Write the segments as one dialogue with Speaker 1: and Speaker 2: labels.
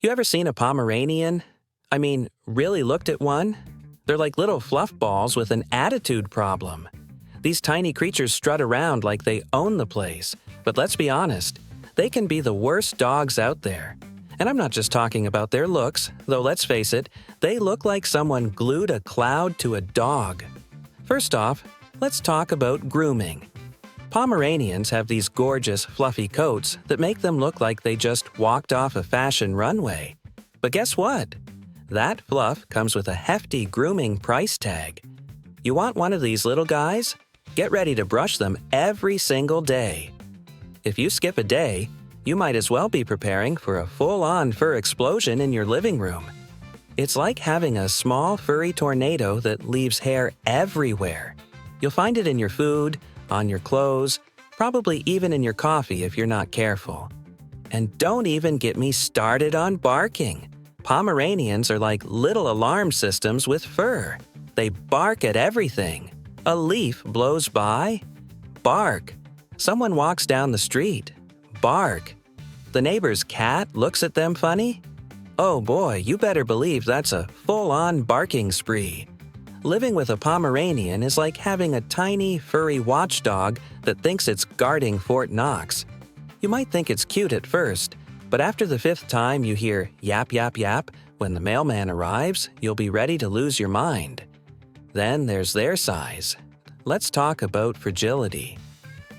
Speaker 1: You ever seen a Pomeranian? I mean, really looked at one? They're like little fluff balls with an attitude problem. These tiny creatures strut around like they own the place, but let's be honest, they can be the worst dogs out there. And I'm not just talking about their looks, though let's face it, they look like someone glued a cloud to a dog. First off, let's talk about grooming. Pomeranians have these gorgeous, fluffy coats that make them look like they just walked off a fashion runway. But guess what? That fluff comes with a hefty grooming price tag. You want one of these little guys? Get ready to brush them every single day. If you skip a day, you might as well be preparing for a full-on fur explosion in your living room. It's like having a small, furry tornado that leaves hair everywhere. You'll find it in your food, on your clothes, probably even in your coffee if you're not careful. And don't even get me started on barking. Pomeranians are like little alarm systems with fur. They bark at everything. A leaf blows by? Bark. Someone walks down the street? Bark. The neighbor's cat looks at them funny? Oh boy, you better believe that's a full-on barking spree. Living with a Pomeranian is like having a tiny, furry watchdog that thinks it's guarding Fort Knox. You might think it's cute at first, but after the 5th time you hear yap yap yap when the mailman arrives, you'll be ready to lose your mind. Then there's their size. Let's talk about fragility.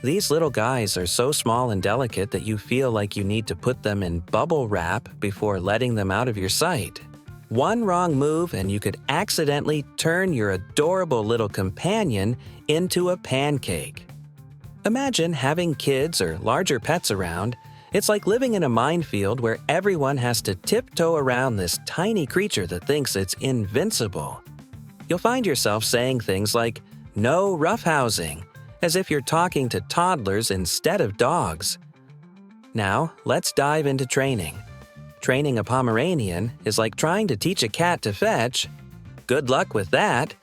Speaker 1: These little guys are so small and delicate that you feel like you need to put them in bubble wrap before letting them out of your sight. One wrong move and you could accidentally turn your adorable little companion into a pancake. Imagine having kids or larger pets around. It's like living in a minefield where everyone has to tiptoe around this tiny creature that thinks it's invincible. You'll find yourself saying things like, "No roughhousing," as if you're talking to toddlers instead of dogs. Now, let's dive into training. Training a Pomeranian is like trying to teach a cat to fetch. Good luck with that.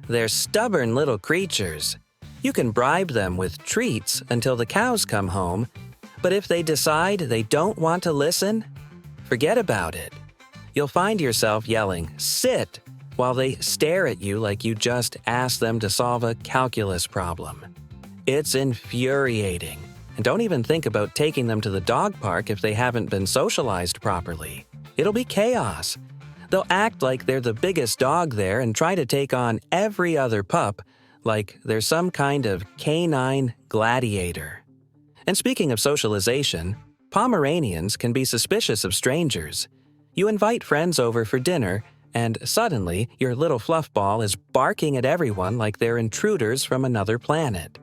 Speaker 1: They're stubborn little creatures. You can bribe them with treats until the cows come home, but if they decide they don't want to listen, forget about it. You'll find yourself yelling, "Sit!" while they stare at you like you just asked them to solve a calculus problem. It's infuriating. And don't even think about taking them to the dog park if they haven't been socialized properly. It'll be chaos. They'll act like they're the biggest dog there and try to take on every other pup, like they're some kind of canine gladiator. And speaking of socialization, Pomeranians can be suspicious of strangers. You invite friends over for dinner, and suddenly your little fluff ball is barking at everyone like they're intruders from another planet.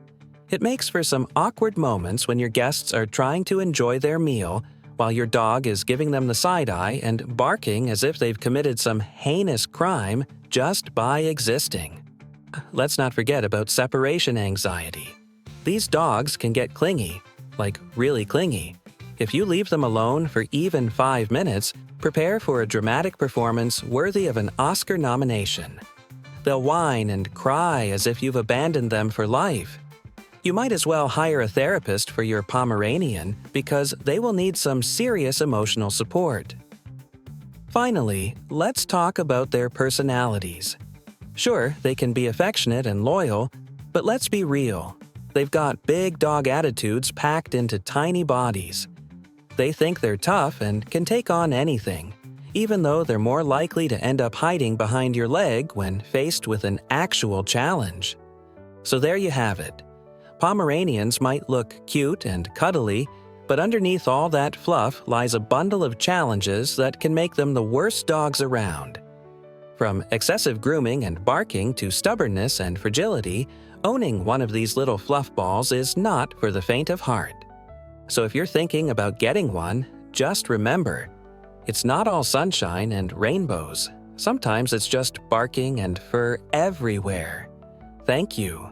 Speaker 1: It makes for some awkward moments when your guests are trying to enjoy their meal while your dog is giving them the side eye and barking as if they've committed some heinous crime just by existing. Let's not forget about separation anxiety. These dogs can get clingy, like really clingy. If you leave them alone for even 5 minutes, prepare for a dramatic performance worthy of an Oscar nomination. They'll whine and cry as if you've abandoned them for life. You might as well hire a therapist for your Pomeranian because they will need some serious emotional support. Finally, let's talk about their personalities. Sure, they can be affectionate and loyal, but let's be real. They've got big dog attitudes packed into tiny bodies. They think they're tough and can take on anything, even though they're more likely to end up hiding behind your leg when faced with an actual challenge. So there you have it. Pomeranians might look cute and cuddly, but underneath all that fluff lies a bundle of challenges that can make them the worst dogs around. From excessive grooming and barking to stubbornness and fragility, owning one of these little fluff balls is not for the faint of heart. So if you're thinking about getting one, just remember, it's not all sunshine and rainbows. Sometimes it's just barking and fur everywhere. Thank you.